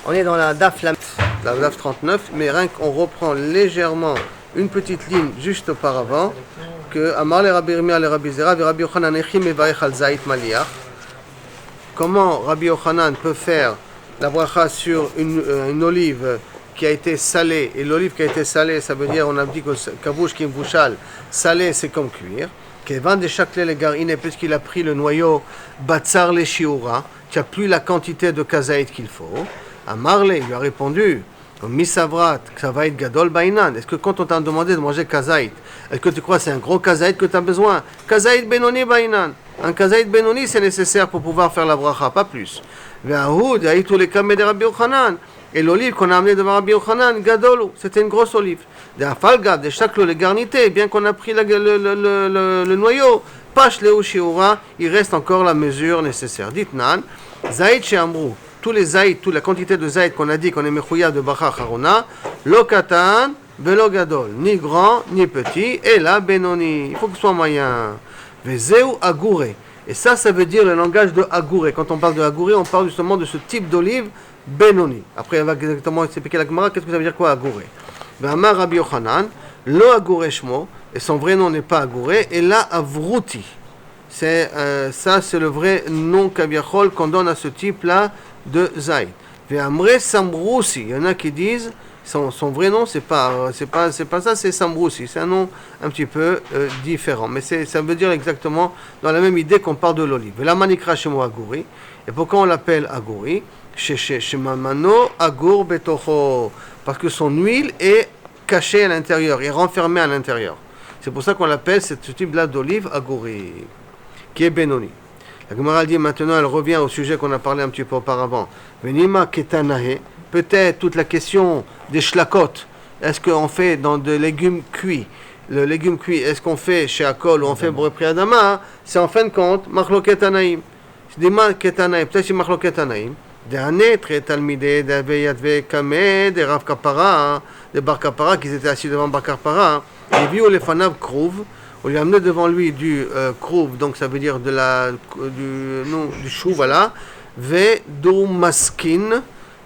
On est dans la DAF 39, mais rien qu'on reprend légèrement une petite ligne juste auparavant, que Amar le Rabbi Yirmiyah le Rabbi Zera, et Rabbi Yochanan echim mevarech al zait maliach. Comment Rabbi Yochanan peut faire la bracha sur une olive qui a été salée, et l'olive qui a été salée, ça veut dire, on a dit que kavouch qui bouchal, salé c'est comme cuire. Kevan de chakle le garine, puisqu'il a pris le noyau batzar le shiura, qui a plus la quantité de kazaït qu'il faut. Amarle lui a répondu, misavrat kazaït gadol bainan. Est-ce que quand on t'a demandé de manger kazaït, est-ce que tu crois que c'est un gros kazaït que tu as besoin? Kazaït benoni bainan. Un kazaït benoni c'est nécessaire pour pouvoir faire la bracha, pas plus. Ve'ahud aïtou le kameh de Rabbi Yochanan. Et l'olive qu'on a amenée devant Rabbi Yochanan, gadolo, c'était une grosse olive. De afalgad, de chaklo le garnité, bien qu'on a pris le noyau, pash leu shiura, il reste encore la mesure nécessaire. Dites nan, zaïd chez Amrou, tous les zaïd, toute la quantité de zaïd qu'on a dit qu'on est mechouya de bracha charona, lo katan, velo gadol, ni grand, ni petit, et là benoni, il faut que ce soit moyen. Vezeu agouré. Et ça veut dire le langage de agouré. Quand on parle de agouré, on parle justement de ce type d'olive, benoni. Après, elle va exactement expliquer la Gemara, qu'est-ce que ça veut dire quoi agouré? Amar Rabbi Yochanan, lo agouré shmo, et son vrai nom n'est pas agouré, et là avruti. Ça, c'est le vrai nom kaviachol qu'on donne à ce type-là de zaïd. Ve'amre samrousi, il y en a qui disent, son vrai nom, c'est pas ça, c'est samrousi. C'est un nom un petit peu différent. Mais ça veut dire exactement dans la même idée qu'on parle de l'olive. La manikra shemo agouri. Et pourquoi on l'appelle agouri? Shemamano agour betocho. Parce que son huile est cachée à l'intérieur, est renfermée à l'intérieur. C'est pour ça qu'on l'appelle ce type-là d'olive agouri, qui est benoni. La Gemara dit maintenant, elle revient au sujet qu'on a parlé un petit peu auparavant. Venima ketanahe. Peut-être toute la question des shlakot. Est-ce qu'on fait dans des légumes cuits? Le légume cuit, est-ce qu'on fait chez Akol ou on fait Boré Priadama? C'est en fin de compte, Machloket Anaïm. C'est des Machloket peut-être c'est Machloket Anaïm. Des Anetre, Talmide, des Aveyatve Kame, des Rav Kapara, des Bar Kapara, qui étaient assis devant Bar Kapara. Et vu les Fanav Krouv, on lui a amené devant lui du Krouv, donc ça veut dire du chou, voilà. Ve do maskin.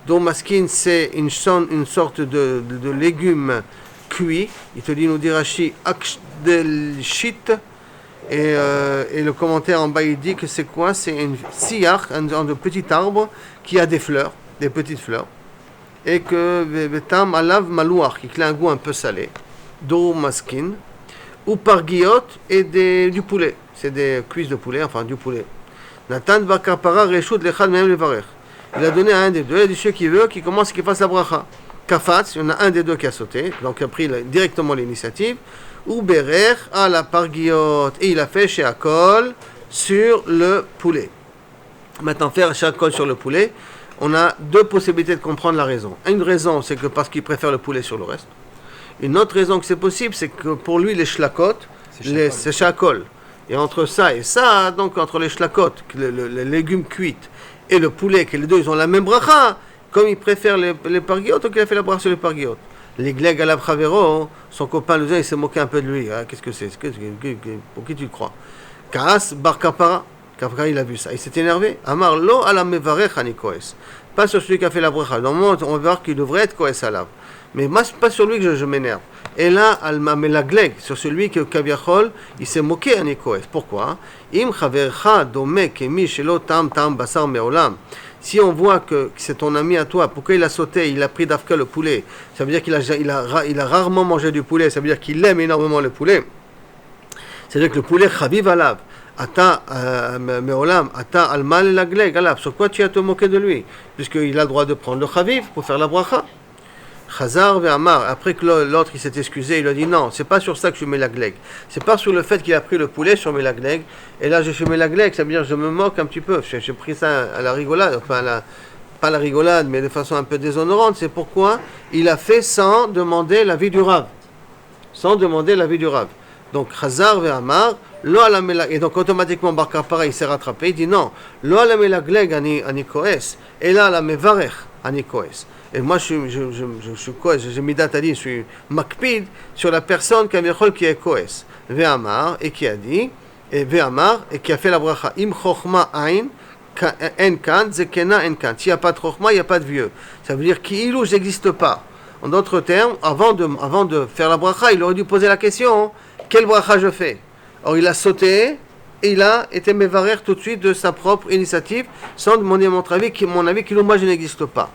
Domaskin, c'est une sorte de légume cuit. Il te dit, nous dit Rashi, akhdel shit. Et le commentaire en bas, il dit que c'est quoi? C'est une siyach, un genre de petit arbre qui a des fleurs, des petites fleurs. Et que vetam alav malouach, qui a un goût un peu salé. Domaskin. Ou parguillot et du poulet. C'est des cuisses de poulet, enfin du poulet. Natan bakapara reshut lechad mehem levarech. Il a donné à un des deux, il a dit ceux qui veut, qui commence, qui fasse la bracha. Kafatz, il y en a un des deux qui a sauté, donc il a pris directement l'initiative. Ou Berer à la parguillot, et il a fait chez Akol sur le poulet. Maintenant, faire chez Akol sur le poulet, on a deux possibilités de comprendre la raison. Une raison, c'est que parce qu'il préfère le poulet sur le reste. Une autre raison que c'est possible, c'est que pour lui, les shlakot, c'est chez Akol. Et entre ça et ça, donc entre les shlakot, les légumes cuits, et le poulet, que les deux ils ont la même bracha, comme il préfère les parguillotes, donc il a fait la bracha sur les parguillotes. Les gleg à la Chavero, son copain le il s'est moqué un peu de lui. Qu'est-ce que c'est? Pour qui tu le crois? Kaas bar kapara. Kapara, il a vu ça. Il s'est énervé. Amar lo ala mevarech ani koes. Pas sur celui qui a fait la bracha. Dans le moment, on va voir qu'il devrait être koes alav. Mais pas sur lui que je m'énerve. Et là, alma melagleg, sur celui que Kaviachol, il s'est moqué ani koes. Pourquoi? Im chavercha dome kemi shelo tam basar meolam. Si on voit que c'est ton ami à toi, pourquoi il a sauté, il a pris d'Afka le poulet, ça veut dire qu'il a rarement mangé du poulet, ça veut dire qu'il aime énormément le poulet. C'est-à-dire que le poulet chaviv alav, ata meolam, ata almal lagleg alav, sur quoi tu as te moqué de lui? Puisqu'il a le droit de prendre le chaviv pour faire la bracha. Chazar ve'amar, après que l'autre il s'est excusé, il a dit non, c'est pas sur ça que je mets la gleg. C'est pas sur le fait qu'il a pris le poulet sur la gleg. Et là je fais la gleg, ça veut dire que je me moque un petit peu. J'ai pris ça à la rigolade, enfin pas la rigolade, mais de façon un peu déshonorante. C'est pourquoi il a fait sans demander l'avis du Rav. Sans demander l'avis du Rav. Donc Chazar ve'amar, lo alamela, et donc automatiquement Bar Kapara il s'est rattrapé, il dit non, lo alamela gleg ani koes, et là la mevarech ani koes. Et moi, je suis koes, j'ai mis datadi, je suis makpid sur la personne qui est koes. Ve'amar, et qui a dit, et ve'amar, et qui a fait la bracha. Im chochma ain, Enkan, Zekena, Enkan. S'il n'y a pas de Chokhma, il n'y a pas de vieux. Ça veut dire qu'il n'existe pas. En d'autres termes, avant de faire la bracha, il aurait dû poser la question, quelle bracha je fais? Or, il a sauté, et il a été mévarer tout de suite de sa propre initiative, sans demander mon avis, qu'il ou moi je n'existe pas.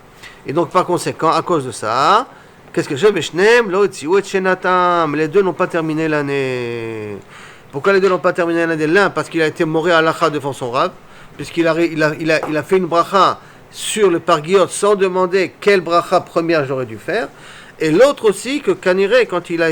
Et donc, par conséquent, à cause de ça, qu'est-ce que je fais? Les deux n'ont pas terminé l'année. Pourquoi les deux n'ont pas terminé l'année? L'un, parce qu'il a été moré à l'achat devant son rab, puisqu'il a fait une bracha sur le parguiot sans demander quelle bracha première j'aurais dû faire. Et l'autre aussi, que Kaniré, quand il a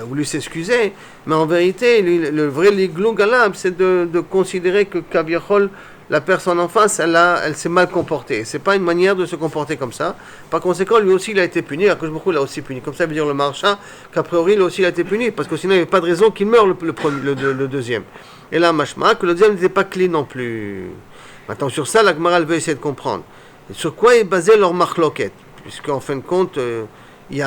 voulu s'excuser, mais en vérité, le vrai liglou galab, c'est de considérer que Kaviachol, la personne en face, elle s'est mal comportée. C'est pas une manière de se comporter comme ça. Par conséquent, lui aussi, il a été puni. Akadosh Baruch Hu l'a aussi puni. Comme ça veut dire le marchand qu'a priori, lui aussi, il a été puni. Parce que sinon, il n'y avait pas de raison qu'il meure le deuxième. Et là, mashma, que le deuxième n'était pas clean non plus. Maintenant, sur ça, la Gemara veut essayer de comprendre. Et sur quoi est basé leur marloquette? Puisqu'en fin de compte, ils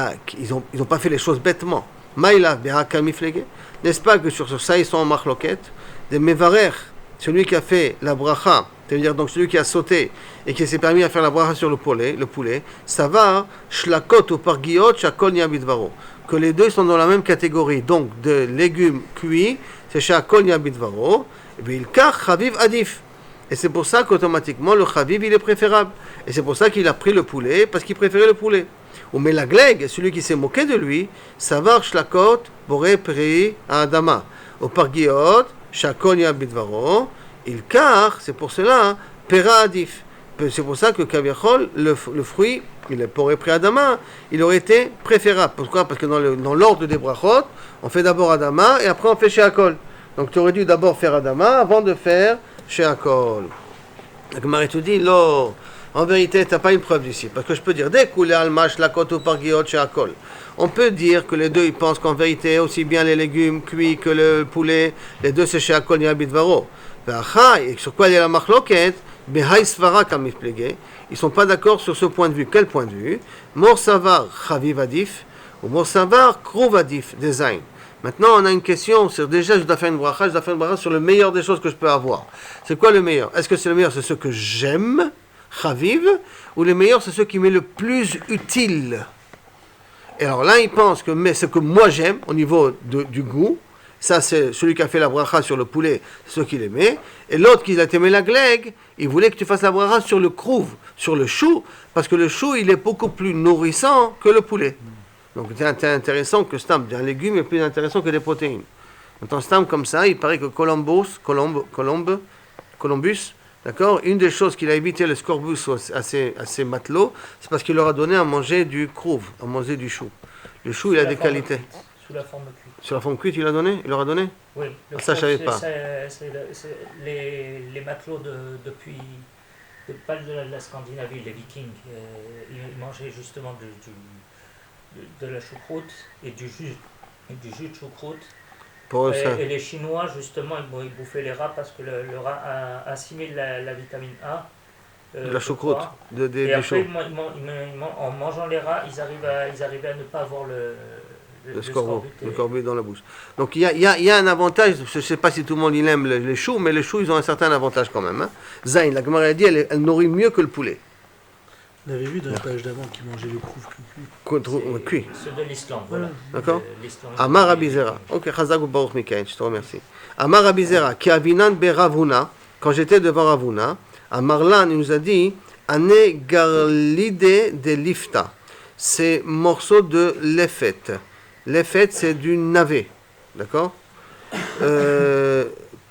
n'ont pas fait les choses bêtement. Maïla, Beraka Miflege. N'est-ce pas que sur ça, ils sont en marloquette? Des Mevarer, celui qui a fait la bracha, c'est-à-dire donc celui qui a sauté et qui s'est permis à faire la bracha sur le poulet, ça va, shlakot ou pargiot, shakol niabidvaro. Que les deux sont dans la même catégorie, donc de légumes cuits, c'est shakol niabidvaro, et puis il kach chaviv adif. Et c'est pour ça qu'automatiquement le chaviv il est préférable. Et c'est pour ça qu'il a pris le poulet, parce qu'il préférait le poulet. Ou melagleg, celui qui s'est moqué de lui, savar shlakot, boré pri adama. Au pargiot, shakol niabidvaro, il kach, c'est pour cela, pera adif. C'est pour ça que Kaviachol, le fruit, il est poré près Adama, il aurait été préférable. Pourquoi? Parce que dans l'ordre des brachot, on fait d'abord Adama et après on fait Sheakol. Donc tu aurais dû d'abord faire Adama avant de faire Sheakol. La Gemara te dit, non, en vérité, tu n'as pas une preuve d'ici. Parce que je peux dire, dès qu'il est almash, la côte ou pargiot, Sheakol. On peut dire que les deux, ils pensent qu'en vérité, aussi bien les légumes cuits que le poulet, les deux c'est Sheakol ni Abidvaro. Et sur quoi il y a la machloket? Ils ne sont pas d'accord sur ce point de vue. Quel point de vue? Mor savar chaviv adif ou mor savar krouv adif design. Maintenant, on a une question sur déjà, je dois faire une bracha sur le meilleur des choses que je peux avoir. C'est quoi le meilleur? Est-ce que c'est le meilleur, c'est ce que j'aime, chaviv, ou le meilleur, c'est ce qui m'est le plus utile? Et alors là, il pense que ce que moi j'aime au niveau du goût, ça, c'est celui qui a fait la bracha sur le poulet, c'est ce qu'il aimait. Et l'autre qui a aimé la gleg, il voulait que tu fasses la bracha sur le krouv, sur le chou, parce que le chou, il est beaucoup plus nourrissant que le poulet. Donc, c'est intéressant que stam, un légume est plus intéressant que des protéines. Maintenant, stam comme ça, il paraît que Columbus, d'accord, une des choses qu'il a évité le scorbut à ses matelots, c'est parce qu'il leur a donné à manger du krouv, à manger du chou. Le chou, il a des qualités. Sous la forme cuite. Sur la forme cuite, il leur a donné? Oui. Ça, je savais pas. C'est les matelots depuis pas de la Scandinavie, les Vikings, ils mangeaient justement de la choucroute et du jus de choucroute. Et les Chinois, justement, ils bouffaient les rats parce que le rat assimile la vitamine A. De la choucroute, et après, en mangeant les rats, ils arrivaient à ne pas avoir le scorbut dans la bouche. Donc il y a un avantage, je ne sais pas si tout le monde il aime les choux, mais les choux ils ont un certain avantage quand même. Hein. Zayn, la Gemara a dit, elle nourrit mieux que le poulet. On avait vu dans la page d'avant qui mangeait le krouv cuit. C'est de l'Islande, voilà. D'accord. Amar Abizera. Ok, Chazak ou Baruch Mikaïn, je te remercie. Amar Abizera, qui avinan be Ravuna, quand j'étais devant Ravuna, Amarlan il nous a dit, Ane garlide de lifta. C'est morceau de lefet. Lefet, c'est du navet. D'accord.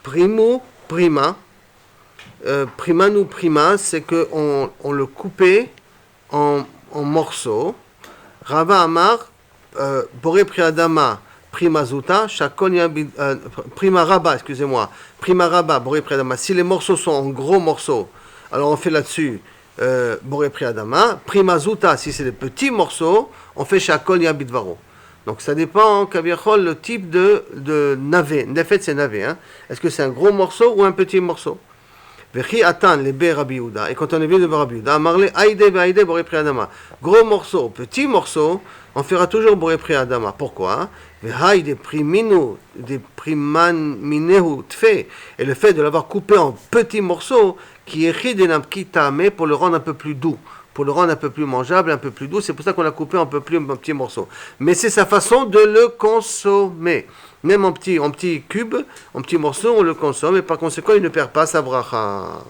Prima. Prima, c'est qu'on le coupait en morceaux. Rava Amar, Boré Priadama, Prima Zuta, Prima Rabba, Prima Rabba, Boré Priadama. Si les morceaux sont en gros morceaux, alors on fait là-dessus Boré Priadama. Prima Zuta, si c'est des petits morceaux, on fait Shakol Yabidvaro. Donc ça dépend, Kaviachol, le type de navet. En fait, c'est navet. Hein. Est-ce que c'est un gros morceau ou un petit morceau? Vechi atan lebe Rabbi Yehuda. Et quand on est venu devant Rabbi Yehuda, Amarle aïde ve'aïde boré pri adama. Gros morceau, petit morceau, on fera toujours boré pri adama. Pourquoi? Ve'aïde priminu, de priman minehu tfe. Et le fait de l'avoir coupé en petits morceaux, qui est chidenam kitame, pour le rendre un peu plus doux, pour le rendre un peu plus mangeable, un peu plus doux. C'est pour ça qu'on l'a coupé en petits morceaux. Mais c'est sa façon de le consommer. Même en petit cube, en petits morceaux, on le consomme et par conséquent, il ne perd pas sa bracha.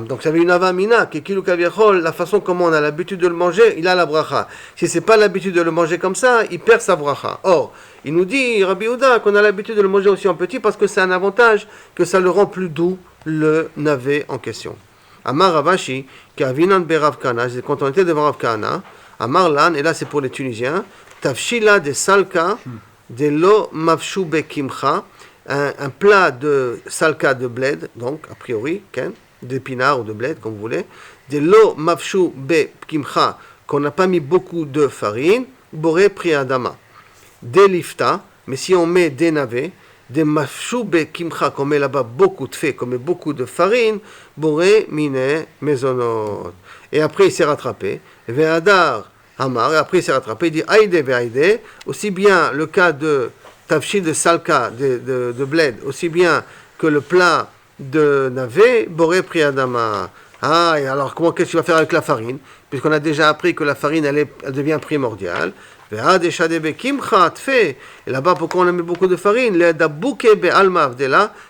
Donc, ça veut une avamina, qui kilu kaviachol, la façon comment on a l'habitude de le manger, il a la bracha. Si c'est pas l'habitude de le manger comme ça, il perd sa bracha. Or, il nous dit, Rabbi Yehuda, qu'on a l'habitude de le manger aussi en petit parce que c'est un avantage, que ça le rend plus doux, le navet en question. Amar Ravashi, qui a vinan berav kana, quand on était devant Rav Kana, Amar Lan, et là c'est pour les Tunisiens, Tafshila de salka, de lo mafshu bekimcha, un plat de salka de bled, donc a priori, d'épinards ou de bled, comme vous voulez, de lo mafshu bekimcha, qu'on n'a pas mis beaucoup de farine, boré pri adama. Des lifta, mais si on met des navets, des mafshu bekimcha, qu'on met là-bas beaucoup de fait, qu'on met beaucoup de farine, boré mine mezonot. Et après il s'est rattrapé, ve'adar Hamar, et après il s'est rattrapé, il dit Aïde ve'aïde, aussi bien le cas de tafshil de salka, de bled, aussi bien que le plat de navet, boré pri adama. Ah, et alors qu'est-ce que tu vas faire avec la farine? Puisqu'on a déjà appris que la farine, elle devient primordiale. Et là-bas, pourquoi on a mis beaucoup de farine?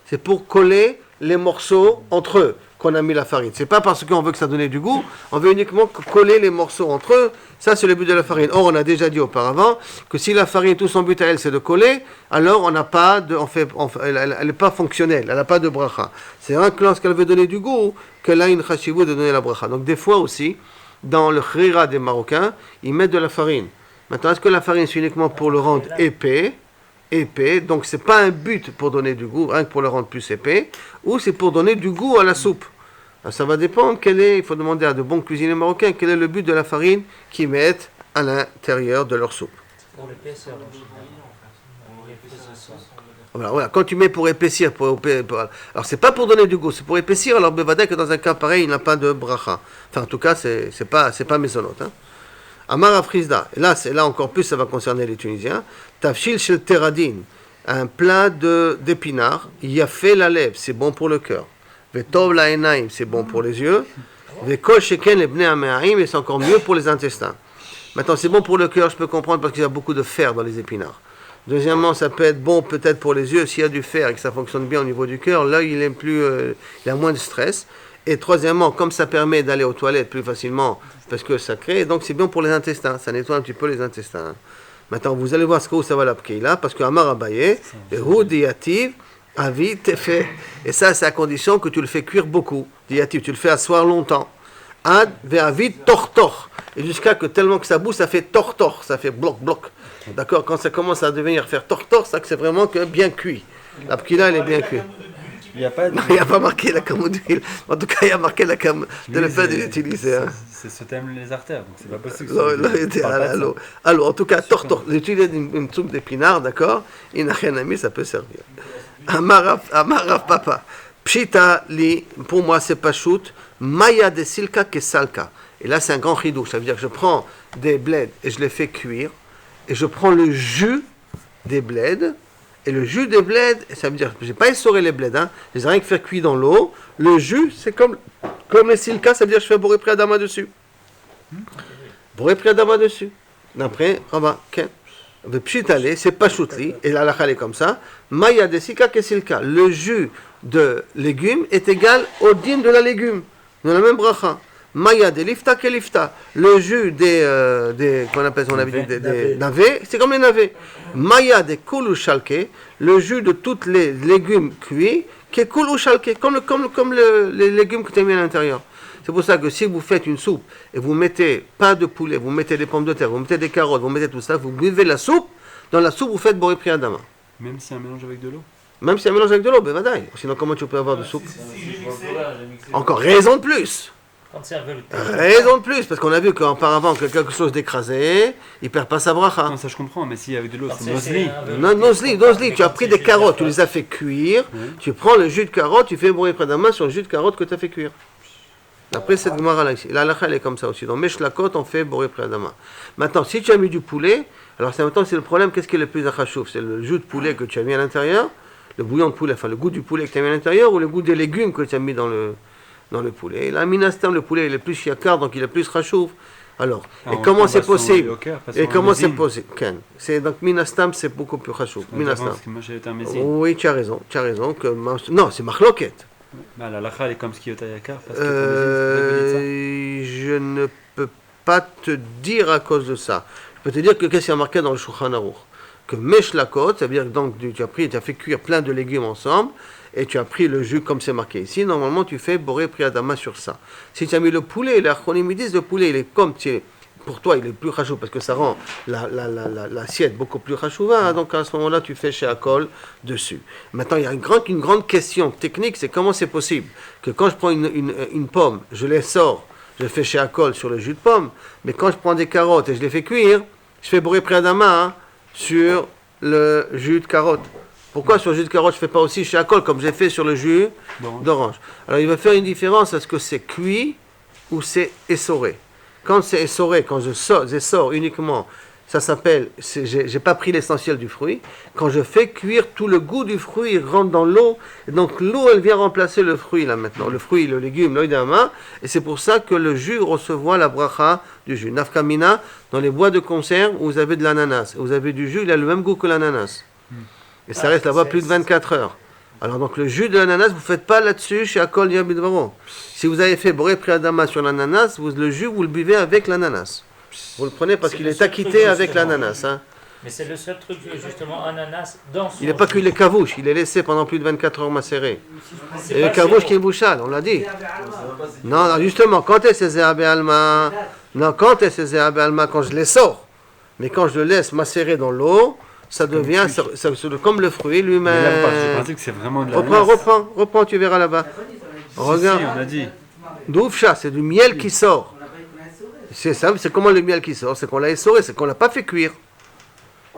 C'est pour coller les morceaux entre eux qu'on a mis la farine. C'est pas parce qu'on veut que ça donne du goût, on veut uniquement coller les morceaux entre eux. Ça, c'est le but de la farine. Or, on a déjà dit auparavant que si la farine, tout son but à elle, c'est de coller, alors on n'a pas de, elle n'est pas fonctionnelle, elle n'a pas de bracha. C'est vrai que lorsqu'elle veut donner du goût, qu'elle a une chashivut de donner la bracha. Donc, des fois aussi, dans le khrira des Marocains, ils mettent de la farine. Maintenant, est-ce que la farine, c'est uniquement pour le rendre épais, donc c'est pas un but pour donner du goût, rien que pour le rendre plus épais, ou c'est pour donner du goût à la soupe? Alors, ça va dépendre il faut demander à de bons cuisiniers marocains quel est le but de la farine qu'ils mettent à l'intérieur de leur soupe. Pour l'épaisseur, voilà, quand tu mets pour épaissir, alors c'est pas pour donner du goût, c'est pour épaissir, alors bevada que dans un cas pareil, il n'a pas de bracha. Enfin, en tout cas, c'est pas mésonot. Amar Afrizda, là encore plus, ça va concerner les Tunisiens. Tafshil shel teradin, un plat d'épinards. Yafé la lèvre, c'est bon pour le cœur. Vetov la enaim, c'est bon pour les yeux. Vekol sheken le bnei amehaim, et c'est encore mieux pour les intestins. Maintenant, c'est bon pour le cœur, je peux comprendre parce qu'il y a beaucoup de fer dans les épinards. Deuxièmement, ça peut être bon peut-être pour les yeux, s'il y a du fer et que ça fonctionne bien au niveau du cœur, là il a moins de stress. Et troisièmement, comme ça permet d'aller aux toilettes plus facilement, parce que ça crée, donc c'est bien pour les intestins, ça nettoie un petit peu les intestins. Maintenant, vous allez voir où ça va la là, parce que Amar Abaye, Diativ, Avi, Tefe. Et ça, c'est à condition que tu le fais cuire beaucoup. Diativ, tu le fais asseoir longtemps. Ad, Ve'avi, Tortor. Et jusqu'à que tellement que ça bouge, ça fait Tortor, ça fait bloc. D'accord? Quand ça commence à devenir faire Tortor, ça que c'est vraiment que bien cuit. La pkila, elle est bien cuite. Il n'y a pas marqué la camoude d'huile. En tout cas, il y a marqué la camoude de le fait de l'utiliser. C'est ce thème les artères, donc c'est pas possible. Alors, en tout cas, tortor, l'utiliser une soupe d'épinards, d'accord, il n'a rien à mis, ça peut servir. Amarav papa. Pshita li, pour moi, c'est pas shoot. Maya de silka que salka. Et là, c'est un grand ridou. Ça veut dire que je prends des bleds et je les fais cuire. Et je prends le jus des bleds. Et le jus des bleds, ça veut dire que je n'ai pas essoré les bleds, je les ai rien que faire cuire dans l'eau. Le jus, c'est comme les silka, ça veut dire que je fais boré pri adama dessus. Boré pri adama dessus. D'après, Rava, Ken. Le pshitale, c'est pas choutli, et la halakha est comme ça. Maya de silka que silka. Le jus de légumes est égal au din de la légume, de la même bracha. Maya de lifta que lifta. Le jus qu'on appelle, on avait dit, des navets, c'est comme les navets. Maya de kulu shalke, le jus de tous les légumes cuits, qui est kulu shalke, comme les légumes que tu as mis à l'intérieur. C'est pour ça que si vous faites une soupe et vous mettez pas de poulet, vous mettez des pommes de terre, vous mettez des carottes, vous mettez tout ça, vous buvez la soupe, dans la soupe vous faites boré pri adama. Même si c'est un mélange avec de l'eau? Même si c'est un mélange avec de l'eau, ben vadaï. Sinon comment tu peux avoir de soupe? Encore raison de plus. Quand c'est un velouté. Raison de plus, parce qu'on a vu qu'auparavant, que quelque chose d'écrasé, il perd pas sa bracha. Non, ça je comprends, mais si avec de l'eau, Quand c'est c'est nosli. un velouté, Non, nosli, je comprends, mais tu as quand pris c'est des juste de la carottes, tu flotte. les as fait cuire, Oui. tu prends le jus de carotte, tu fais bourrer pradama sur le jus de carotte que tu as fait cuire. Après cette gemara là ici, la halakha elle est comme ça aussi. Dans Meshlakot, on fait bourrer pradama. Maintenant, si tu as mis du poulet, alors maintenant c'est le problème, qu'est-ce qui est le plus achachouf? C'est le jus de poulet que tu as mis à l'intérieur, le bouillon de poulet, enfin le goût du poulet que tu as mis à l'intérieur, ou le goût des légumes que tu as mis dans le poulet. Et là, minastam, le poulet il est plus yakar, donc il est plus rachouf. Alors, et comment c'est possible? Et comment c'est possible? Ken. C'est donc minastam, c'est beaucoup plus rachouf. Minastam. Parce que moi j'avais été un messie. Oui, tu as raison que non, c'est machloket. Bah, la lacha elle est comme skiota yakar. Parce que ton Je ne peux pas te dire à cause de ça. Je peux te dire que qu'est-ce qui est marqué dans le Shulchan Aruch? Que meshlakot, ça veut dire que donc tu as fait cuire plein de légumes ensemble et tu as pris le jus comme c'est marqué ici. Normalement, tu fais boré priadama sur ça. Si tu as mis le poulet, les achronim ils disent le poulet, il est comme pour toi, il est plus rachou parce que ça rend l'assiette beaucoup plus rachouva. Hein, donc à ce moment-là, tu fais chez Akol dessus. Maintenant, il y a une grande question technique, c'est comment c'est possible que quand je prends une pomme, je les sors, je fais chez Akol sur le jus de pomme, mais quand je prends des carottes et je les fais cuire, je fais boré priadama sur le jus de carotte. Pourquoi sur le jus de carotte je ne fais pas aussi chez Akol comme j'ai fait sur le jus d'orange? Alors il va faire une différence, est-ce que c'est cuit ou c'est essoré? Quand c'est essoré, quand je sors uniquement, ça s'appelle, j'ai pas pris l'essentiel du fruit. Quand je fais cuire, tout le goût du fruit rentre dans l'eau. Et donc l'eau, elle vient remplacer le fruit là maintenant. Le fruit, le légume, l'oïdama. Et c'est pour ça que le jus recevoir la bracha du jus. Nafkamina, dans les bois de conserve, où vous avez de l'ananas. Vous avez du jus, il a le même goût que l'ananas. Et ça reste là-bas plus de 24 heures. Alors donc le jus de l'ananas, vous ne faites pas là-dessus chez Akol Yabidvaro. Si vous avez fait boré priadama sur l'ananas, le jus, vous le buvez avec l'ananas. Vous le prenez parce qu'il est acquitté avec l'ananas. Hein. Mais c'est le seul truc, justement, ananas dans son Il n'est pas cuit les cavouches, il est laissé pendant plus de 24 heures macéré. C'est Et pas le cavouche sirop. qui est bouchal, on l'a dit. Non, justement, quand est-ce Zéabé Alma? Non, quand est-ce Zéabé Alma? Quand je les sors. Mais quand je le laisse macérer dans l'eau, ça devient comme le fruit Mais là, vous partez du lui-même. principe que c'est vraiment de la Reprends, tu verras là-bas. Regarde. Si, on a dit. Doufcha, c'est du miel qui sort. C'est ça, c'est comment le miel qui sort? C'est qu'on l'a essoré, c'est qu'on l'a pas fait cuire.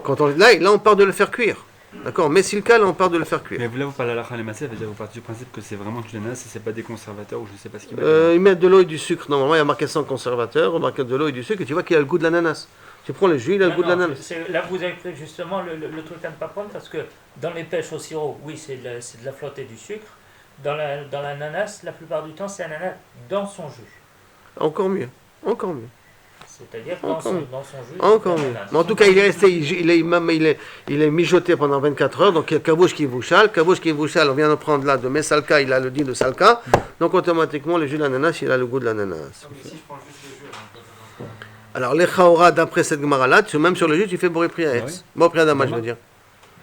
Là, on part de le faire cuire. D'accord? Mais si le cas, là, on part de le faire cuire. Mais là, vous parlez à la lacha les massifs, vous partez du principe que c'est vraiment du l'ananas et c'est pas des conservateurs ou je sais pas ce qu'ils mettent. Ils mettent de l'eau et du sucre. Normalement, il y a marqué sans conservateur, marqué de l'eau et du sucre, et tu vois qu'il a le goût de l'ananas. Tu prends le jus, il a le goût de l'ananas. Là, vous avez pris justement le truc à ne pas prendre parce que dans les pêches au sirop, oui, c'est de la flotte et du sucre. Dans l'ananas, la plupart du temps, c'est ananas dans son jus. Encore mieux. Encore mieux. C'est-à-dire dans son jus. Encore mieux. l'ananas. Mais en tout cas, il est resté, il est mijoté pendant 24 heures. Donc, il y a Kavouche qui vous chale. Kavouche qui vous chale, on vient de prendre là de Messalka, il a le din de Salka. Donc, automatiquement, le jus d'ananas, il a le goût de l'ananas. Alors, les Chaora, d'après cette Gemara-là, même sur le jus, tu fais Boré Priaetz. Boré Priadama, je veux dire.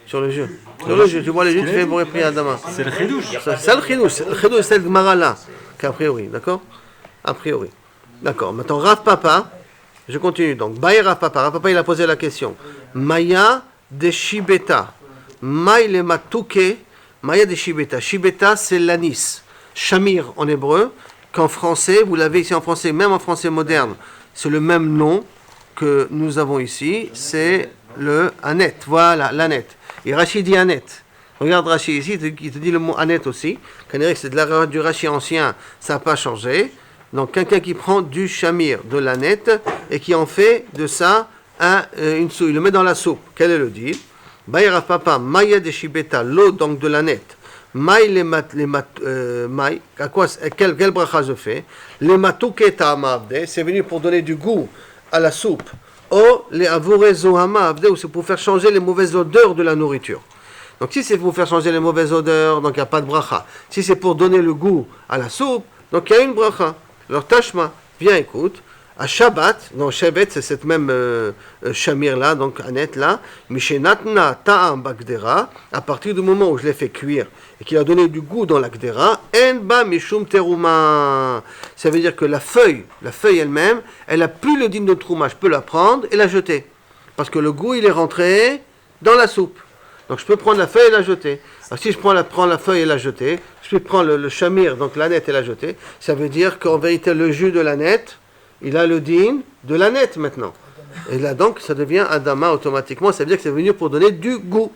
Sur le jus. Sur le jus, tu vois le jus, tu fais Boré Priadama. C'est le chidouche. C'est le chidouche. Le chidouche, c'est cette Gemara-là. Qu'a priori, d'accord? A priori. D'accord. Maintenant, Rav Papa, je continue donc. Baï Rav Papa, il a posé la question. Maya de Shibeta. Maï le Matouke. Maya de Shibeta. Shibeta, c'est l'anis. Shamir en hébreu. Qu'en français, vous l'avez ici en français, même en français moderne, c'est le même nom que nous avons ici. C'est le Anet. Voilà, l'Anet. Et Rachid dit Anet. Regarde Rachid ici, il te dit le mot Anet aussi. C'est du Rachid ancien, ça n'a pas changé. Donc quelqu'un qui prend du chamir, de l'Anet, et qui en fait de ça une soupe, il le met dans la soupe. Quel est le deal? Baïra papa, Maya de Shibeta, l'eau donc de l'Anet. Maï maï, à quoi, quel bracha je fais? Les matouketa amavde, c'est venu pour donner du goût à la soupe. Oh, les avorezohama avde, ou c'est pour faire changer les mauvaises odeurs de la nourriture. Donc si c'est pour faire changer les mauvaises odeurs, donc il n'y a pas de bracha. Si c'est pour donner le goût à la soupe, donc il y a une bracha. Alors Tashma, viens écoute, à Shabbat, non Shabbat c'est cette même chamir là, donc Anet là, Mishenatna ta'am bagdera, à partir du moment où je l'ai fait cuire et qu'il a donné du goût dans la gdera, enba mishum teruma. Ça veut dire que la feuille elle-même, elle a plus le din de trouma, je peux la prendre et la jeter. Parce que le goût il est rentré dans la soupe. Donc je peux prendre la feuille et la jeter. Alors si je prends la feuille et la jeter, je peux prendre le chamir, donc l'ânette et la jeter. Ça veut dire qu'en vérité, le jus de l'ânette, il a le din de l'ânette maintenant. Et là donc, ça devient adama automatiquement. Ça veut dire que c'est venu pour donner du goût.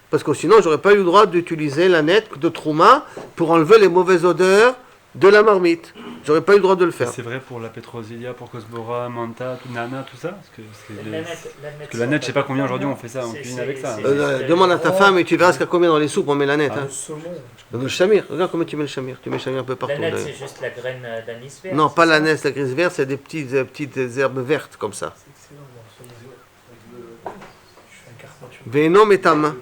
Parce que sinon, j'aurais pas eu le droit d'utiliser l'ânette de trouma pour enlever les mauvaises odeurs de la marmite. J'aurais pas eu le droit de le faire. C'est vrai pour la Petrosilia, pour Kosbora, Manta, Nana, tout ça. Parce que la nette, je sais pas combien aujourd'hui on fait ça, on cuisine avec ça. Demande à ta femme et tu verras ce qu'il y a combien dans les soupes on met l'ânette. Hein. Dans le chamir, regarde comment tu mets le chamir. Tu mets le chamir un peu partout. L'ânette, c'est juste la graine d'anis vert. Non, pas l'ânette, la graisse verte, c'est des petites herbes vertes comme ça. Venom et ta main.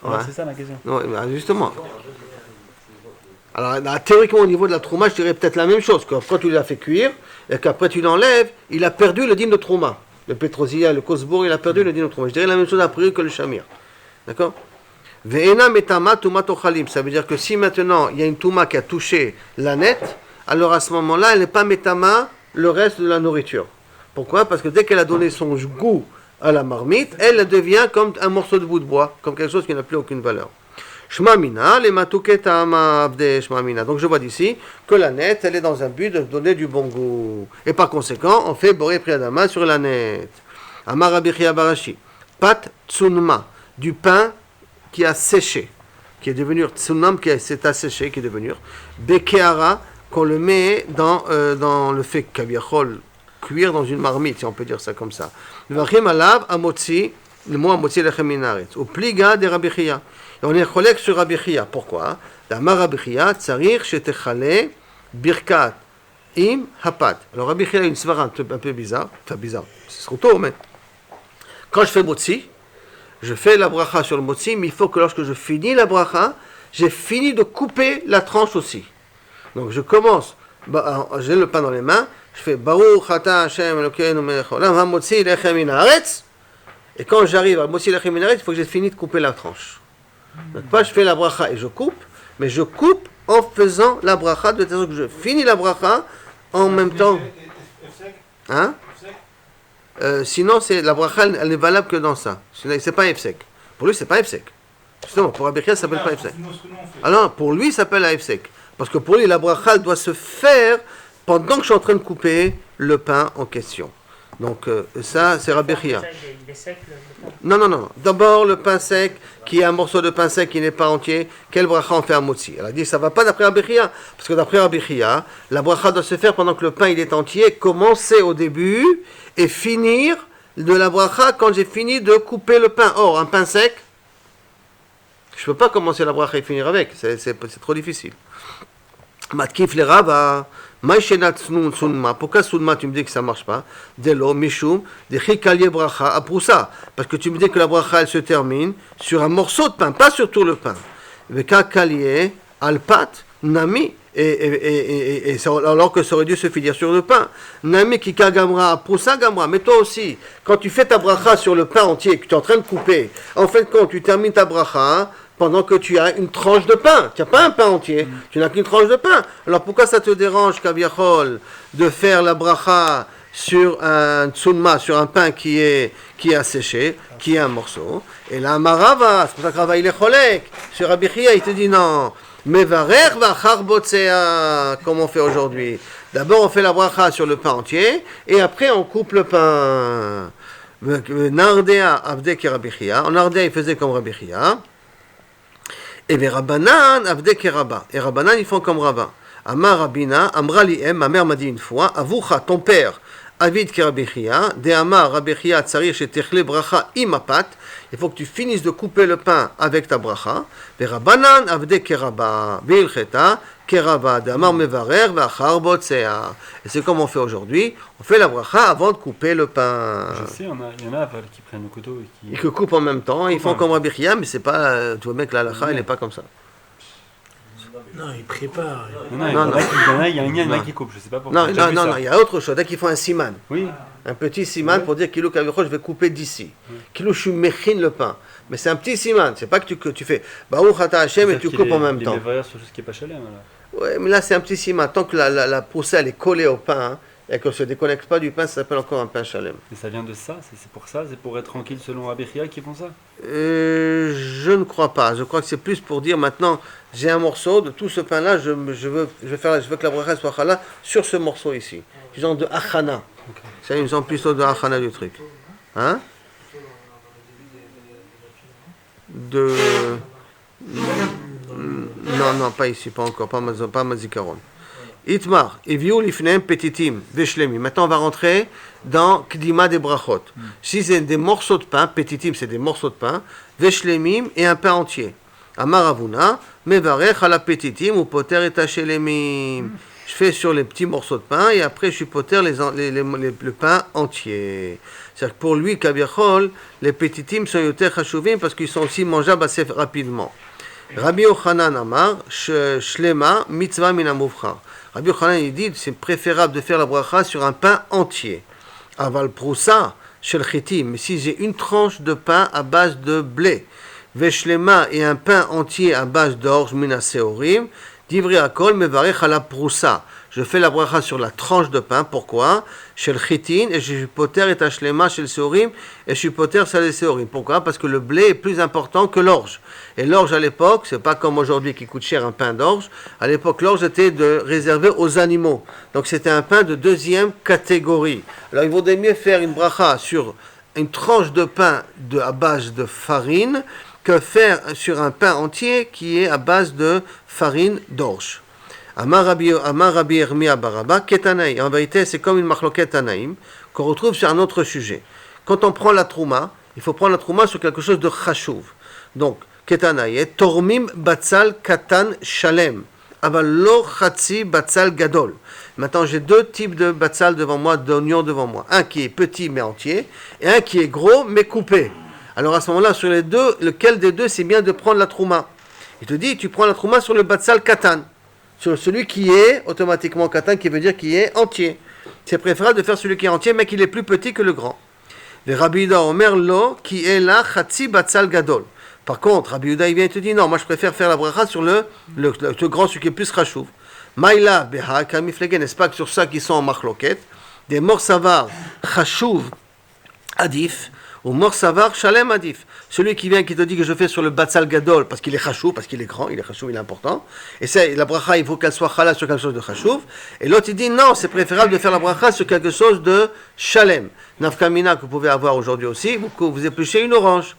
Ouais. C'est ça ma question. Non, justement. Alors, théoriquement, au niveau de la trouma, je dirais peut-être la même chose. Quand tu l'as fait cuire et qu'après tu l'enlèves, il a perdu le din de trouma. Le pétrosia, le kosbour, il a perdu le din de trouma. Je dirais la même chose après que le chamir. D'accord? Ve'ena metama tumat ochalim. Ça veut dire que si maintenant il y a une touma qui a touché l'ânette, alors à ce moment-là, elle n'est pas metama le reste de la nourriture. Pourquoi? Parce que dès qu'elle a donné son goût à la marmite, elle devient comme un morceau de bout de bois, comme quelque chose qui n'a plus aucune valeur. Shmamina, les matuketa abde shmamina. Donc je vois d'ici que la nette, elle est dans un but de donner du bon goût. Et par conséquent, on fait boré priadama sur la nette. Amar Rabbi Chia Barashi. Pat tsunma, du pain qui a séché, qui est devenu tsunam, qui s'est asséché, qui est devenu bekeara, qu'on le met dans le fait kaviachol, cuire dans une marmite, si on peut dire ça comme ça. Vachim alav amotzi, le mot amotzi lechem minaretz. Ou pliga de Rabbi Chia. Et on est collègue sur Rabbi Chia. Pourquoi? D'Amar Rabbi Chia, tsarir shetechale birkat im hapat. Alors Rabbi Chia a une svara un peu bizarre, enfin bizarre, c'est trop tôt, mais quand je fais motzi, je fais la bracha sur le motzi, mais il faut que lorsque je finis la bracha, j'ai fini de couper la tranche aussi. Donc je commence, j'ai le pain dans les mains, je fais Baruch Ata Hashem Elokeinu melech haolam hamotzi lechem min haaretz. Et quand j'arrive à motzi lechem min haaretz, il faut que j'ai fini de couper la tranche. Donc pas je fais la bracha et je coupe, mais je coupe en faisant la bracha, de telle sorte que je finis la bracha en même temps. Hein? Sinon, la bracha, elle n'est valable que dans ça. C'est pas efsek. Pour lui, c'est pas efsek. Justement, pour Rabbi Chia, ça s'appelle pas efsek. Alors, pour lui, ça s'appelle efsek. Parce que pour lui, la bracha doit se faire pendant que je suis en train de couper le pain en question. Donc, ça, c'est Rabbi Chia. Il est sec, le pain? Non. D'abord, le pain sec, qui est un morceau de pain sec qui n'est pas entier, quelle bracha on fait à motzi? Elle a dit, ça ne va pas d'après Rabbi Chia. Parce que d'après Rabbi Chia, la bracha doit se faire pendant que le pain il est entier, commencer au début et finir de la bracha quand j'ai fini de couper le pain. Or, un pain sec, je ne peux pas commencer la bracha et finir avec. C'est trop difficile. Matkif le Rava, Maïshenat Sunma, pourquoi Sunma tu me dis que ça ne marche pas? Delo, Mishum, de Chikalié Bracha, Aproussa, parce que tu me dis que la bracha elle se termine sur un morceau de pain, pas sur tout le pain. Veka Kalié, Alpat, Nami, et alors que ça aurait dû se finir sur le pain. Nami Kika Gamra, Aproussa Gamra, mais toi aussi, quand tu fais ta bracha sur le pain entier, que tu es en train de couper, en fait, quand tu termines ta bracha, pendant que tu as une tranche de pain. Tu n'as pas un pain entier, tu n'as qu'une tranche de pain. Alors pourquoi ça te dérange, Kaviachol, de faire la bracha sur un tsunma, sur un pain qui est asséché, qui est un morceau? Et là, Marava, c'est pour ça que Rava il est cholek. Sur Rabbi Chia, il te dit non. Mevarer vachar botsea, comme on fait aujourd'hui. D'abord, on fait la bracha sur le pain entier, et après, on coupe le pain. Nardea avde ki Rabbi Chia. En Nardea, il faisait comme Rabbi Chia. Et les Rabbanan, Avdek et Rabba. Et Rabbanan, ils font comme Rabba. Amar Rabina, Amra li'em, ma mère m'a dit une fois, Avoucha, ton père, Avid ki Rabbi Chia, de Amar Rabbi Chia, tsarir shetichle bracha imapat, il faut que tu finisses de couper le pain avec ta bracha. Et Rabbanan, Avdek et Rabba, Bilcheta, Kerava, de Amar mevarer, vachar botsea. Et c'est comme on fait aujourd'hui, on fait la bracha avant de couper le pain. Je sais, il y en a qui prennent le couteau et qui coupent en même temps, ils font comme Rabbi Chia, mais c'est pas, tu vois bien que la halakha, elle n'est pas comme ça. Non, ils préparent. Non, il y en a qui coupent, je sais pas pourquoi. Non, il y a autre chose, dès qu'ils font un siman. Oui. Un petit siman pour dire kilo kavicho, je vais couper d'ici. Kilo je suis mechin le pain. Mais c'est un petit siman, c'est pas que tu fais Baruch Ata Hashem et tu coupes en même temps. Les sur tout ce qui est pas chalem, là. Ouais, mais là c'est un petit siman. Tant que la poussée elle est collée au pain, et qu'on ne se déconnecte pas du pain, ça s'appelle encore un pain shalem. Et ça vient de ça, c'est pour ça, c'est pour être tranquille selon Rabbi Chia qui font ça? Je ne crois pas. Je crois que c'est plus pour dire maintenant, j'ai un morceau de tout ce pain-là, je veux que la bracha soit chala sur ce morceau ici. Genre de achana. Okay. C'est une sorte plutôt de achana du truc. Hein? Non, pas ici, pas encore, pas mazikaron. Itmar, eviou lifnem petitim, veshlemi. Maintenant, on va rentrer dans Kdima des brachot. Si c'est des morceaux de pain, petitim, c'est des morceaux de pain, veshlemim et un pain entier. Amar Avuna, mevarech ala petitim ou poter et hashelemim. Je fais sur les petits morceaux de pain et après je suis poter le pain entier. C'est-à-dire que pour lui, Kaviachol, les petitim sont yoter chashuvim parce qu'ils sont aussi mangeables assez rapidement. Rabbi Yochanan Amar, shlema mitzvah min hamuvchar. Rabbi Yochanan il dit c'est préférable de faire la bracha sur un pain entier. Aval prousa shel chitim, mais si j'ai une tranche de pain à base de blé, veshlema et un pain entier à base d'orge min haseorim, divrei hakol mevarech ala prousa. Je fais la bracha sur la tranche de pain. Pourquoi? Shel chitin et je suis poter et tashlema shel seorim et je suis poter salé seorim. Pourquoi? Parce que le blé est plus important que l'orge. Et l'orge à l'époque, c'est pas comme aujourd'hui qui coûte cher un pain d'orge. À l'époque, l'orge était réservé aux animaux. Donc c'était un pain de deuxième catégorie. Alors il vaudrait mieux faire une bracha sur une tranche de pain à base de farine que faire sur un pain entier qui est à base de farine d'orge. Amar Rabbi Yirmiyah Baraba, Ketanaï. En vérité, c'est comme une machloket Tanaïm qu'on retrouve sur un autre sujet. Quand on prend la trouma, il faut prendre la trouma sur quelque chose de chashuv. Donc, Ketanaï, Tormim Batzal Katan Shalem. Aval lo Chatzi Batzal Gadol. Maintenant, j'ai deux types de batzal devant moi, d'oignons devant moi. Un qui est petit mais entier, et un qui est gros mais coupé. Alors à ce moment-là, sur les deux, lequel des deux c'est bien de prendre la trouma? Il te dit, tu prends la trouma sur le batzal Katan. Sur celui qui est automatiquement katan, qui veut dire qui est entier. C'est préférable de faire celui qui est entier, mais qui est plus petit que le grand. Le Rabbi Yuda Omer Lo, qui est là, Chatzi Batzal Gadol. Par contre, Rabbi Yuda, il vient et te dit, non, moi je préfère faire la bracha sur le grand, celui qui est plus rachouv. Maïla Beha Kamiflegen, n'est-ce pas que sur ça qui sont en machloket, des morsavar chachouv adif, ou morsavar shalem adif. Celui qui vient qui te dit que je fais sur le batzal gadol parce qu'il est chachouv, parce qu'il est grand, il est chachouv, il est important. Et c'est la bracha, il faut qu'elle soit chala sur quelque chose de chachouv. Et l'autre il dit non, c'est préférable de faire la bracha sur quelque chose de shalem. Nafkamina que vous pouvez avoir aujourd'hui aussi, vous épluchez une orange.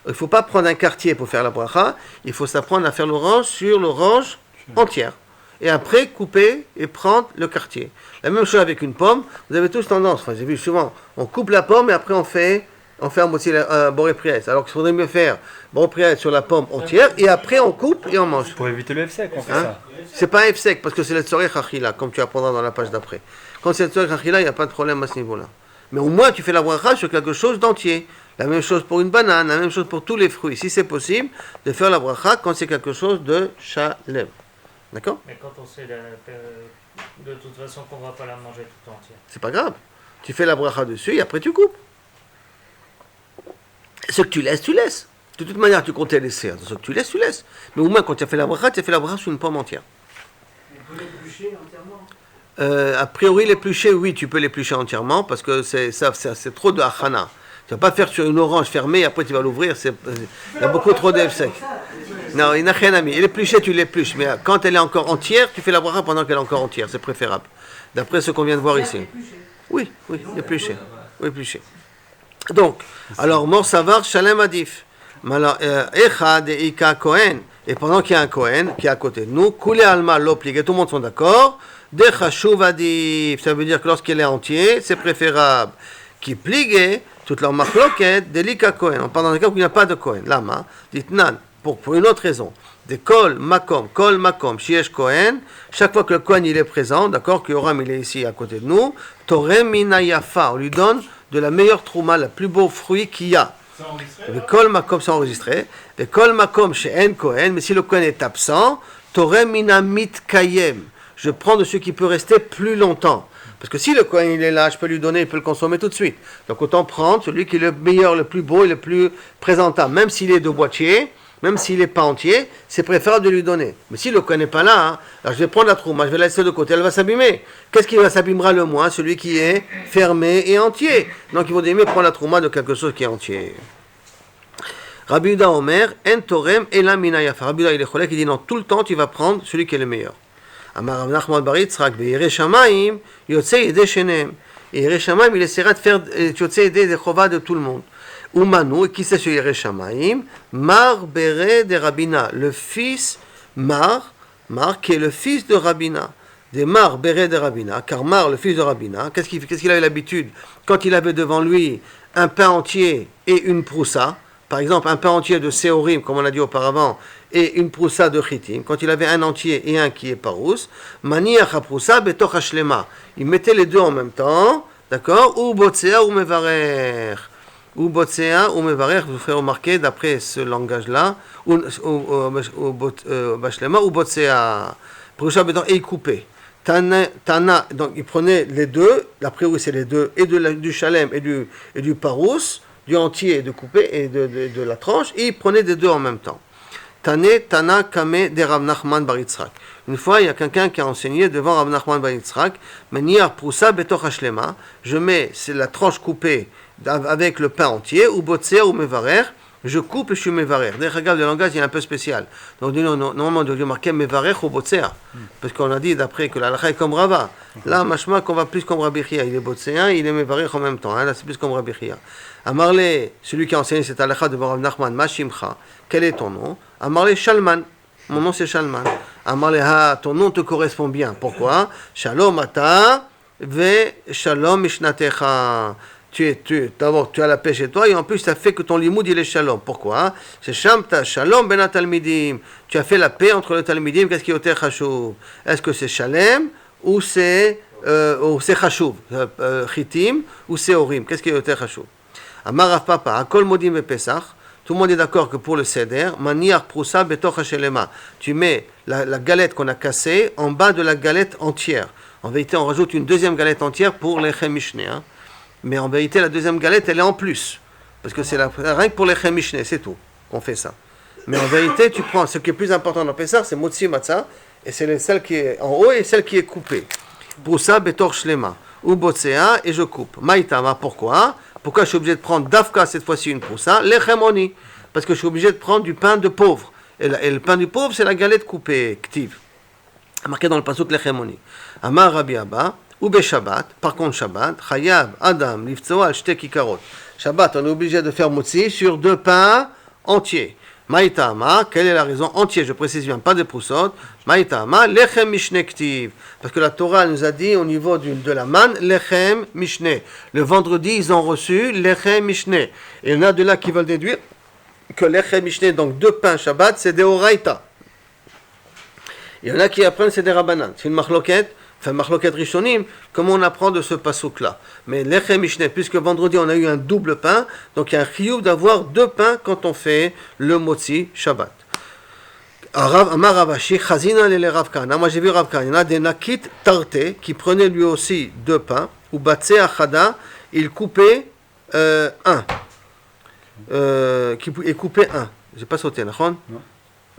Il ne faut pas prendre un quartier pour faire la bracha, il faut s'apprendre à faire l'orange sur l'orange entière. Et après, couper et prendre le quartier. La même chose avec une pomme, vous avez tous tendance, enfin j'ai vu souvent, on coupe la pomme et après on fait à moitié boré priès. Alors qu'il faudrait mieux faire boré priès sur la pomme entière et après on coupe et on mange. Pour éviter le F-sec, on fait ça. C'est pas un F-sec parce que c'est le tzorech achila, comme tu apprendras dans la page d'après. Quand c'est le tzorech achila, il n'y a pas de problème à ce niveau-là. Mais au moins tu fais la bracha sur quelque chose d'entier. La même chose pour une banane, la même chose pour tous les fruits. Si c'est possible, de faire la bracha quand c'est quelque chose de shalem. D'accord? Mais quand on sait de toute façon qu'on ne va pas la manger tout entière. C'est pas grave. Tu fais la bracha dessus et après tu coupes. Ce que tu laisses. De toute manière, tu comptais laisser. Ce que tu laisses. Mais au moins, quand tu as fait la bracha, tu as fait la bracha sur une pomme entière. On peut l'éplucher entièrement? A priori, l'éplucher, oui, tu peux l'éplucher entièrement parce que c'est trop de achana. Tu ne vas pas faire sur une orange fermée et après tu vas l'ouvrir. Il y a beaucoup trop d'œufs secs. Non, il n'a rien à mis. L'éplucher, tu l'épluches. Mais quand elle est encore entière, tu fais la bracha pendant qu'elle est encore entière. C'est préférable. D'après ce qu'on vient de voir ici. Oui, éplucher. Oui, éplucher. Donc, alors, mort savar, shalem adif. Echad et Ika Kohen. Et pendant qu'il y a un Kohen qui est à côté de nous, Koulé Alma l'obligue, tout le monde sont d'accord. Dechashuv adif. Ça veut dire que lorsqu'elle est entière, c'est préférable. Qui pligue, toute leur machloket, d'Elika Kohen. On parle dans le cas où il n'y a pas de Kohen. Lama, dit nan, pour une autre raison. De kol makom, shiesh Kohen. Chaque fois que le Kohen il est présent, d'accord, que Yoram il est ici à côté de nous, Torem mina yafa, on lui donne de la meilleure trouma, le plus beau fruit qu'il y a. Le kol makom, c'est enregistré. Le kol makom chez en Kohen, mais si le Kohen est absent, Torem mina mitkayem. Je prends de ce qui peut rester plus longtemps. Parce que si le Kohen il est là, je peux lui donner, il peut le consommer tout de suite. Donc autant prendre celui qui est le meilleur, le plus beau et le plus présentable. Même s'il est de boîtier, même s'il n'est pas entier, c'est préférable de lui donner. Mais s'il ne le connaît pas là, hein, alors je vais prendre la trouma, je vais la laisser de côté, elle va s'abîmer. Qu'est-ce qui va s'abîmera le moins? Celui qui est fermé et entier. Donc il vaut mieux prendre la trouma de quelque chose qui est entier. Rabbi Yehuda Omer, en torem ela mina yafa. Rabbi Yehuda il est cholek, il dit non, tout le temps tu vas prendre celui qui est le meilleur. Amar Rav Nachman bar Yitzchak, ve'yireh shamayim, yotzei yedei shenehem. Et Yireh Shamayim, il essaiera de faire yotzei yedei des chova de tout le monde. Umanu, et qui c'est ce Yireh Shamayim? Mar Bere de Rabina, le fils Mar qui est le fils de Rabina. Des Mar Bere de Rabina, car Mar, le fils de Rabina, qu'est-ce qu'il avait l'habitude? Quand il avait devant lui un pain entier et une proussa, par exemple un pain entier de Seorim, comme on a dit auparavant, et une proussa de Chitim, quand il avait un entier et un qui est parous, Maniach ha-proussa betoch ha-shlema. Il mettait les deux en même temps, d'accord? Ou botsea ou mevarer. Ou botsea ou mevarer, je vous ferai remarquer d'après ce langage-là, ou bashlema ou botsea. Proussa betoch, et il coupait. Tana, donc il prenait les deux, d'après oui c'est les deux, et du shalem et du parous, du entier et de coupé et de la tranche, et il prenait les deux en même temps. Tana Kame de Rav Nachman bar Yitzchak. Une fois, il y a quelqu'un qui a enseigné devant Rav Nachman bar Yitzchak, Maniar Proussa betoch hashlema, je mets la tranche coupée avec le pain entier, ou botsea ou mevarer, je coupe et je suis mevarer. D'ailleurs, regarde, le langage il est un peu spécial. Donc, normalement, on doit marquer mevarer ou botsea, parce qu'on a dit d'après que la halakha est comme Rava. Là, machma, qu'on va plus comme Rabbi Chia. Il est botsea, il est mevarer en même temps. Hein, là, c'est plus comme Rabbi Chia. Amarle, celui qui a enseigné cette halakha devant Rav Nachman, Mashimcha, quel est ton nom? Amarle Shalman, mon nom c'est Shalman. Amarle, ton nom te correspond bien. Pourquoi? Shalom ata ve shalom mishnatecha. D'abord, tu as la paix chez toi et en plus, ça fait que ton limoud il est shalom. Pourquoi? C'est shamta shalom ben talmidim. Tu as fait la paix entre le talmidim. Qu'est-ce qui est oter chashuv? Est-ce que c'est shalem ou c'est chashuv? Chitim ou c'est orim? Qu'est-ce qui est oter chashuv? Amar Rav Papa, akol modim ve pesach. Tout le monde est d'accord que pour le seder, maniach proussa betoch hashelema. Tu mets la galette qu'on a cassée en bas de la galette entière. En vérité, on rajoute une deuxième galette entière pour l'echem mishné. Hein. Mais en vérité, la deuxième galette, elle est en plus. Parce que c'est rien que pour l'echem mishné, c'est tout qu'on fait ça. Mais en vérité, tu prends ce qui est plus important dans Pessah, c'est motzi matzah, et c'est celle qui est en haut et celle qui est coupée. Proussa betoch shlema. Ou botsea, et je coupe. Maïtama, pourquoi? Pourquoi je suis obligé de prendre d'Afka cette fois-ci une proussa? L'echemoni. Parce que je suis obligé de prendre du pain de pauvre. Et le pain du pauvre, c'est la galette coupée, ktiv. Marqué dans le pasuk l'echemoni. Amar Rabbi Abba, ou be Shabbat, par contre Shabbat, Chayav, Adam, Livtso, al shte kikarot. Shabbat, on est obligé de faire motzi sur deux pains entiers. Maïtama, quelle est la raison? Entier, je précise bien, pas de proussot. Maïtama, lechem mishne ktiv. Parce que la Torah nous a dit au niveau de la manne, lechem mishne. Le vendredi, ils ont reçu lechem mishne. Et il y en a de là qui veulent déduire que lechem mishne, donc deux pains Shabbat, c'est des oraïta. Il y en a qui apprennent c'est des rabanan. C'est une machloket. Enfin, Machloket Rishonim, comment on apprend de ce pasouk-là? Mais l'Echem Mishne, puisque vendredi on a eu un double pain, donc il y a un chiyuv d'avoir deux pains quand on fait le motzi Shabbat. Amar Ravashi, Chazina lele Rav Kahana. Moi j'ai vu Rav Kahana, il y en a des nakit tarte qui prenaient lui aussi deux pains, ou batse achada, il coupait un. Il coupait un. J'ai pas sauté, d'accord?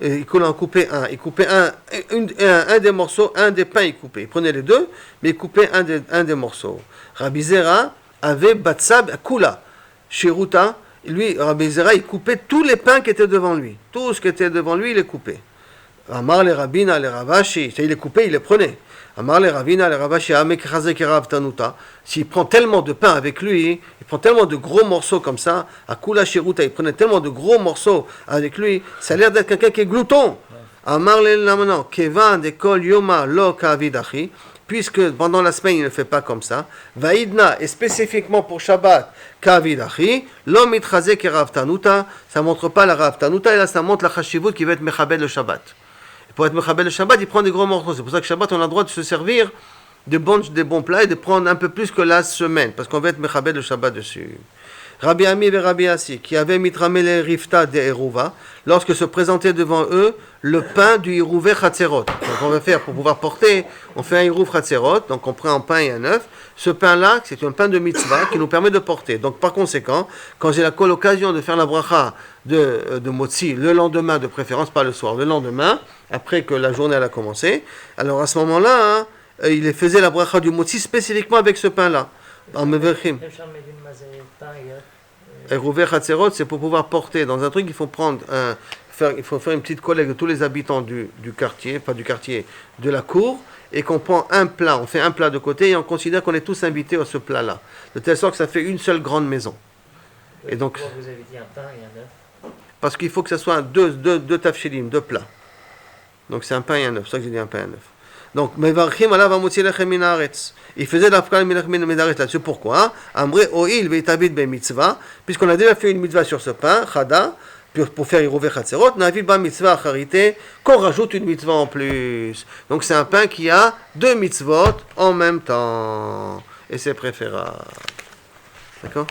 Il en coupait un. Il coupait un des morceaux, un des pains, il coupait. Il prenait les deux, mais il coupait un des morceaux. Rabbi Zera avait batsab kula. Chez Ruta, lui, Rabbi Zera, il coupait tous les pains qui étaient devant lui. Tout ce qui était devant lui, il les coupait. Amar les Rabina, les Ravashi, il les coupait, il les prenait. Amar les Ravina, les Ravashi, tanuta. S'il prend tellement de pain avec lui, il prend tellement de gros morceaux comme ça, à Kula Shiruta, il prenait tellement de gros morceaux avec lui, ça a l'air d'être quelqu'un qui est glouton. Amar les Lamana, Kevan de Kol Yoma Lo Kavidachi, puisque pendant la semaine il ne fait pas comme ça, Vaidna, et spécifiquement pour Shabbat, Kavidachi, Lo Mitchaze Kerav Tanuta, ça ne montre pas la Rav Tanuta, et là ça montre la Chashivut qui va être Mechabed le Shabbat. Pour être Mechabed le Shabbat, il prend des gros morceaux. C'est pour ça que Shabbat, on a le droit de se servir des bons plats et de prendre un peu plus que la semaine, parce qu'on va être Mechabed le Shabbat dessus. Rabbi Ami et Rabbi Assi, qui avaient mitramele rifta de Eruva, lorsque se présentait devant eux le pain du Hirouvé Chatzerot. Donc on va faire, pour pouvoir porter, on fait un Hirouv Chatzerot, donc on prend un pain et un œuf. Ce pain-là, c'est un pain de mitzvah qui nous permet de porter. Donc par conséquent, quand j'ai l'occasion de faire la bracha de Motzi, le lendemain, de préférence pas le soir, le lendemain, après que la journée elle a commencé, alors à ce moment-là, il faisait la bracha du Motzi spécifiquement avec ce pain-là. En Meverchim. Hirouvé Chatzerot, c'est pour pouvoir porter. Dans un truc, il faut faire une petite collecte de tous les habitants du quartier, pas du quartier, de la cour, et qu'on prend un plat, on fait un plat de côté, et on considère qu'on est tous invités à ce plat-là. De telle sorte que ça fait une seule grande maison. Et donc, vous avez dit un pain et un œuf. Parce qu'il faut que ça soit deux tafshilim, deux plats. Donc c'est un pain et un œuf, c'est ça que j'ai dit un pain et un œuf. Donc, Mevarchim alav amotzi lechem min haaretz. Il faisait la fkal min haaretz là-dessus. Pourquoi? Amre oil veitabit be mitzvah, puisqu'on a déjà fait une mitzvah sur ce pain, chada, pour faire Hirouvé Chatzerot, navi ba mitzvah acharité, qu'on rajoute une mitzvah en plus. Donc c'est un pain qui a deux mitzvot en même temps. Et c'est préférable. D'accord?